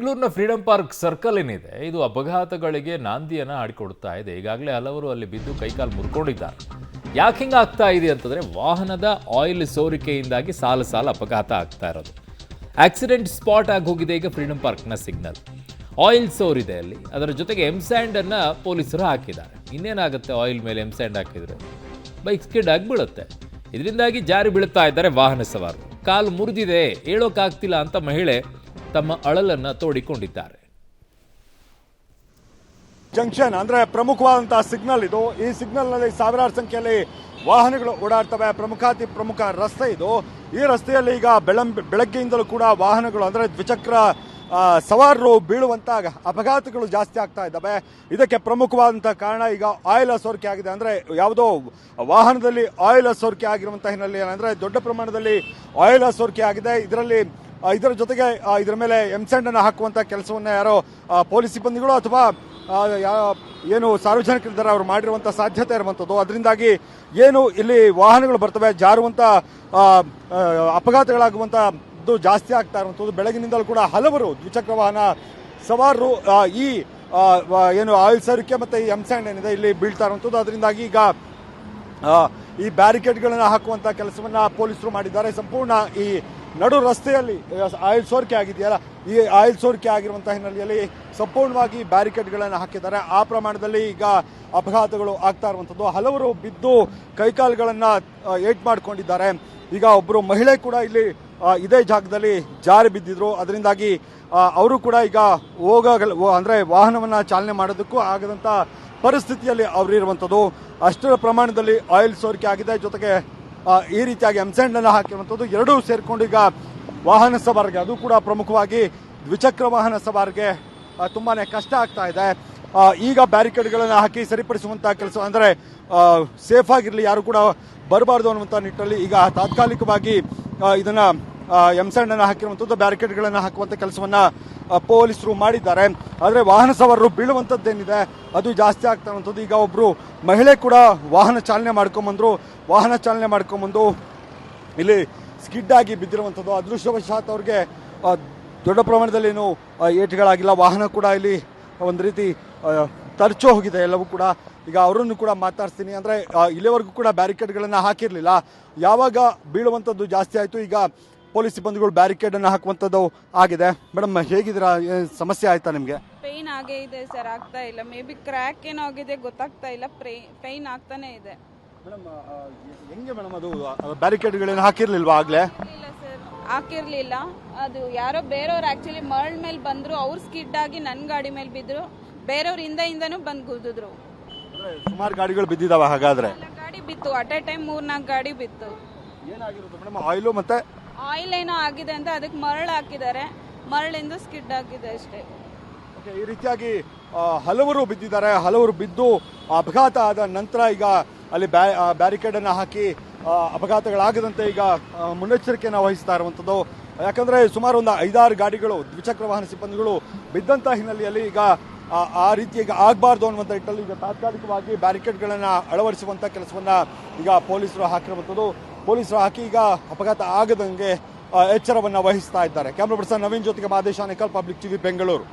ಬೆಂಗಳೂರಿನ freedom park circle ಏನಿದೆ ಇದು ಅಪಘಾತಗಳಿಗೆ ನಾಂದಿಯನ್ನ ಆಡಿಕೊಡ್ತಾ ಇದೆ. ಈಗಾಗಲೇ ಹಲವರು ಅಲ್ಲಿ ಬಿದ್ದು ಕೈಕಾಲು ಮುರ್ಕೊಂಡಿದ್ದಾರೆ. ಯಾಕೆ ಹಿಂಗೆ ಆಗ್ತಾ ಇದೆ ಅಂತಂದ್ರೆ ವಾಹನದ ಆಯಿಲ್ ಸೋರಿಕೆಯಿಂದಾಗಿ ಸಾಲು ಅಪಘಾತ ಆಗ್ತಾ ಇರೋದು. ಆಕ್ಸಿಡೆಂಟ್ ಸ್ಪಾಟ್ ಆಗಿ ಹೋಗಿದೆ ಈಗ ಫ್ರೀಡಂ ಪಾರ್ಕ್ನ ಸಿಗ್ನಲ್. ಆಯಿಲ್ ಸೋರಿದೆ ಅಲ್ಲಿ, ಅದರ ಜೊತೆಗೆ ಎಮ್ಸ್ಯಾಂಡ್ ಅನ್ನ ಪೊಲೀಸರು ಹಾಕಿದ್ದಾರೆ. ಇನ್ನೇನಾಗುತ್ತೆ ಆಯಿಲ್ ಮೇಲೆ ಎಮ್ಸ್ಯಾಂಡ್ ಹಾಕಿದ್ರೆ ಬೈಕ್ ಸ್ಕಿಡ್ ಆಗಿ ಬೀಳುತ್ತೆ. ಇದರಿಂದಾಗಿ ಜಾರಿ ಬೀಳುತ್ತಾ ಇದ್ದಾರೆ ವಾಹನ ಸವಾರರು. ಕಾಲು ಮುರಿದಿದೆ, ಹೇಳೋಕ್ಕಾಗ್ತಿಲ್ಲ ಅಂತ ಮಹಿಳೆ ತಮ್ಮ ಅಳಲನ್ನ ತೋಡಿಕೊಂಡಿದ್ದಾರೆ. ಜಂಕ್ಷನ್ ಅಂದ್ರೆ ಪ್ರಮುಖವಾದಂತಹ ಸಿಗ್ನಲ್ ಇದು. ಈ ಸಿಗ್ನಲ್ ನಲ್ಲಿ ಸಾವಿರಾರು ಸಂಖ್ಯೆಯಲ್ಲಿ ವಾಹನಗಳು ಓಡಾಡ್ತವೆ. ಪ್ರಮುಖ ರಸ್ತೆ ಇದು. ಈ ರಸ್ತೆಯಲ್ಲಿ ಈಗ ಬೆಳಗ್ಗೆಯಿಂದಲೂ ಕೂಡ ವಾಹನಗಳು ಅಂದ್ರೆ ದ್ವಿಚಕ್ರ ಸವಾರರು ಬೀಳುವಂತ ಅಪಘಾತಗಳು ಜಾಸ್ತಿ ಆಗ್ತಾ ಇದ್ದಾವೆ. ಇದಕ್ಕೆ ಪ್ರಮುಖವಾದಂತಹ ಕಾರಣ ಈಗ ಆಯಿಲ್ ಸೋರಿಕೆ ಆಗಿದೆ. ಅಂದ್ರೆ ಯಾವುದೋ ವಾಹನದಲ್ಲಿ ಆಯಿಲ್ ಸೋರಿಕೆ ಆಗಿರುವಂತಹ ಹಿನ್ನೆಲೆಯಲ್ಲಿ ಅಂದ್ರೆ ದೊಡ್ಡ ಪ್ರಮಾಣದಲ್ಲಿ ಆಯಿಲ್ ಸೋರಿಕೆ ಆಗಿದೆ. ಇದರ ಜೊತೆಗೆ ಇದರ ಮೇಲೆ ಎಮ್ಸ್ಯಾಂಡ್ ಅನ್ನು ಹಾಕುವಂತ ಕೆಲಸವನ್ನ ಯಾರೋ ಪೊಲೀಸ್ ಸಿಬ್ಬಂದಿಗಳು ಅಥವಾ ಏನು ಸಾರ್ವಜನಿಕರಿದ್ದಾರೆ ಅವರು ಮಾಡಿರುವಂತಹ ಸಾಧ್ಯತೆ ಇರುವಂತದ್ದು. ಅದರಿಂದಾಗಿ ಏನು ಇಲ್ಲಿ ವಾಹನಗಳು ಬರ್ತವೆ, ಜಾರುವಂತ ಅಪಘಾತಗಳಾಗುವಂತದ್ದು ಜಾಸ್ತಿ ಆಗ್ತಾ ಇರುವಂತದ್ದು. ಬೆಳಗಿನಿಂದಲೂ ಕೂಡ ಹಲವರು ದ್ವಿಚಕ್ರ ವಾಹನ ಸವಾರರು ಈ ಏನು ಆಯಿಲ್ ಸೋರಿಕೆ ಮತ್ತೆ ಈ ಎಮ್ಸ್ಯಾಂಡ್ ಏನಿದೆ ಇಲ್ಲಿ ಬೀಳ್ತಾ ಇರುವಂತದ್ದು. ಅದರಿಂದಾಗಿ ಈಗ ಈ ಬ್ಯಾರಿಕೇಡ್ಗಳನ್ನ ಹಾಕುವಂತ ಕೆಲಸವನ್ನ ಪೊಲೀಸರು ಮಾಡಿದ್ದಾರೆ. ಸಂಪೂರ್ಣ ಈ ನಡು ರಸ್ತೆಯಲ್ಲಿ ಆಯಿಲ್ ಸೋರಿಕೆ ಆಗಿದೆಯಲ್ಲ, ಈ ಆಯಿಲ್ ಸೋರಿಕೆ ಆಗಿರುವಂತಹ ಹಿನ್ನೆಲೆಯಲ್ಲಿ ಸಂಪೂರ್ಣವಾಗಿ ಬ್ಯಾರಿಕೇಡ್ಗಳನ್ನು ಹಾಕಿದ್ದಾರೆ. ಆ ಪ್ರಮಾಣದಲ್ಲಿ ಈಗ ಅಪಘಾತಗಳು ಆಗ್ತಾ ಇರುವಂತದ್ದು. ಹಲವರು ಬಿದ್ದು ಕೈಕಾಲುಗಳನ್ನ ಏಟ್ ಮಾಡ್ಕೊಂಡಿದ್ದಾರೆ. ಈಗ ಒಬ್ಬರು ಮಹಿಳೆ ಕೂಡ ಇಲ್ಲಿ ಇದೇ ಜಾಗದಲ್ಲಿ ಜಾರಿ ಬಿದ್ದಿದ್ರು. ಅದರಿಂದಾಗಿ ಅವರು ಕೂಡ ಈಗ ಅಂದ್ರೆ ವಾಹನವನ್ನ ಚಾಲನೆ ಮಾಡೋದಕ್ಕೂ ಆಗದಂತ ಪರಿಸ್ಥಿತಿಯಲ್ಲಿ ಅವರು ಇರುವಂತದ್ದು. ಅಷ್ಟರ ಪ್ರಮಾಣದಲ್ಲಿ ಆಯಿಲ್ ಸೋರಿಕೆ ಆಗಿದೆ. ಜೊತೆಗೆ ಈ ರೀತಿಯಾಗಿ ಎಮ್ಸ್ಯಾಂಡ್ ಅನ್ನು ಹಾಕಿರುವಂತದ್ದು. ಎರಡೂ ಸೇರ್ಕೊಂಡು ಈಗ ವಾಹನ ಸವಾರರಿಗೆ, ಅದು ಕೂಡ ಪ್ರಮುಖವಾಗಿ ದ್ವಿಚಕ್ರ ವಾಹನ ಸವಾರರಿಗೆ ತುಂಬಾನೇ ಕಷ್ಟ ಆಗ್ತಾ ಇದೆ. ಈಗ ಬ್ಯಾರಿಕೇಡ್ಗಳನ್ನು ಹಾಕಿ ಸರಿಪಡಿಸುವಂತಹ ಕೆಲಸ ಅಂದ್ರೆ ಸೇಫ್ ಆಗಿರಲಿ, ಯಾರು ಕೂಡ ಬರಬಾರ್ದು ಅನ್ನುವಂಥ ನಿಟ್ಟಿನಲ್ಲಿ ಈಗ ತಾತ್ಕಾಲಿಕವಾಗಿ ಇದನ್ನ ಎಮ್ಸ್ಯಾಂಡ್ ಅನ್ನು ಹಾಕಿರುವಂತದ್ದು, ಬ್ಯಾರಿಕೇಡ್ಗಳನ್ನು ಹಾಕುವಂತ ಕೆಲಸವನ್ನ ಪೊಲೀಸರು ಮಾಡಿದ್ದಾರೆ. ಆದರೆ ವಾಹನ ಸವಾರರು ಬೀಳುವಂತದ್ದೇನಿದೆ ಅದು ಜಾಸ್ತಿ ಆಗ್ತಾ ಇರುವಂತದ್ದು. ಈಗ ಒಬ್ರು ಮಹಿಳೆ ಕೂಡ ವಾಹನ ಚಾಲನೆ ಮಾಡ್ಕೊಂಡ್ಬಂದು ಇಲ್ಲಿ ಸ್ಕಿಡ್ ಆಗಿ ಬಿದ್ದಿರುವಂತದ್ದು. ಅದೃಷ್ಟವಶಾತ್ ಅವ್ರಿಗೆ ದೊಡ್ಡ ಪ್ರಮಾಣದಲ್ಲಿ ಏನು ಏಟುಗಳಾಗಿಲ್ಲ. ವಾಹನ ಕೂಡ ಇಲ್ಲಿ ಒಂದು ರೀತಿ ತರ್ಚು ಹೋಗಿದೆ ಎಲ್ಲವೂ ಕೂಡ. ಈಗ ಅವರನ್ನು ಕೂಡ ಮಾತಾಡ್ತೀನಿ. ಅಂದ್ರೆ ಇಲ್ಲಿವರೆಗೂ ಕೂಡ ಬ್ಯಾರಿಕೇಡ್ಗಳನ್ನ ಹಾಕಿರ್ಲಿಲ್ಲ. ಯಾವಾಗ ಬೀಳುವಂತದ್ದು ಜಾಸ್ತಿ ಆಯ್ತು, ಈಗ ಪೊಲೀಸ್ ಸಿಬ್ಬಂದಿಗಳು ಬ್ಯಾರಿಕೇಡ್ ಅನ್ನು ಹಾಕುವಂತದ್ದು ಆಗಿದೆ. ಮೇಡಮ್ ಹೇಗಿದ್ದೀರಾ? ಸಮಸ್ಯೆ ಆಯ್ತಾ ನಿಮ್ಗೆ? ಪೈನ್ ಆಗೇ ಇದೆ ಸರ್, ಆಗ್ತಾ ಇಲ್ಲ. ಮೇ ಬಿ ಕ್ರ್ಯಾಕ್ ಏನೋ ಆಗಿದೆ ಗೊತ್ತಾಗ್ತಾ ಇಲ್ಲ, ಪೈನ್ ಆಗ್ತಾನೆ ಇದೆ. ಮೇಡಮ್ ಹೆಂಗೆ ಮೇಡಮ್ ಅದು ಬ್ಯಾರಿಕೇಡ್ಗಳೇನು ಹಾಕಿರ್ಲಿಲ್ವಾ ಆಗ್ಲೇ? ಇಲ್ಲ ಸರ್, ಹಾಕಿರ್ಲಿಲ್ಲ. ಅದು ಯಾರೋ ಬೇರೆಯವ್ರು ಆಕ್ಚುಲಿ ಮರಳ್ ಮೇಲೆ ಬಂದ್ರು, ಅವ್ರು ಸ್ಕಿಡ್ ಆಗಿ ನನ್ನ ಗಾಡಿ ಮೇಲೆ ಬಿದ್ರು. ಬೇರೆಯವ್ರ ಹಿಂದೆಯಿಂದನೂ ಬಂದು ಗುದ್ದಿದ್ರು. ಸುಮಾರು ಗಾಡಿಗಳು ಬಿದ್ದಿದಾವ ಹಾಗಾದ್ರೆ? ಗಾಡಿ ಬಿತ್ತು, ಅಟ್ ಎ ಟೈಮ್ 3-4 ಗಾಡಿ ಬಿತ್ತು. ಏನಾಗಿರುತ್ತೆ ಮೇಡಮ್? ಆಯಿಲ್ ಮತ್ತೆ ಆಯಿಲ್ ಏನೋ ಆಗಿದೆ ಅಂತ ಅದಕ್ಕೆ ಮರಳು ಹಾಕಿದ್ದಾರೆ, ಮರಳಿಂದ ಸ್ಕಿಡ್ ಆಗಿದೆ ಅಷ್ಟೇ. ಈ ರೀತಿಯಾಗಿ ಹಲವರು ಬಿದ್ದಿದ್ದಾರೆ. ಹಲವರು ಬಿದ್ದು ಅಪಘಾತ ಆದ ನಂತರ ಈಗ ಅಲ್ಲಿ ಬ್ಯಾರಿಕೇಡ್ ಅನ್ನ ಹಾಕಿ ಅಪಘಾತಗಳಾಗದಂತೆ ಈಗ ಮುನ್ನೆಚ್ಚರಿಕೆಯನ್ನು ವಹಿಸ್ತಾ ಇರುವಂತದ್ದು. ಯಾಕಂದ್ರೆ ಸುಮಾರು ಒಂದು 5-6 ಗಾಡಿಗಳು ದ್ವಿಚಕ್ರ ವಾಹನ ಸಿಬ್ಬಂದಿಗಳು ಬಿದ್ದಂತ ಹಿನ್ನೆಲೆಯಲ್ಲಿ ಈಗ ಆ ರೀತಿ ಈಗ ಆಗಬಾರ್ದು ಅನ್ನುವಂಥ ನಿಟ್ಟಿನಲ್ಲಿ ಈಗ ತಾತ್ಕಾಲಿಕವಾಗಿ ಬ್ಯಾರಿಕೇಡ್ಗಳನ್ನ ಅಳವಡಿಸುವಂತ ಕೆಲಸವನ್ನ ಈಗ ಪೊಲೀಸರು ಹಾಕಿರುವಂತದ್ದು. ಪೊಲೀಸರು ಹಾಕಿ ಈಗ ಅಪಘಾತ ಆಗದಂಗೆ ಎಚ್ಚರವನ್ನ ವಹಿಸ್ತಾ ಇದ್ದಾರೆ. ಕ್ಯಾಮ್ರಾ ಪರ್ಸನ್ ನವೀನ್ ಜೊತೆಗೆ ಮಾದೇಶ್ ಆನೇಕಲ್, ಪಬ್ಲಿಕ್ ಟಿವಿ, ಬೆಂಗಳೂರು.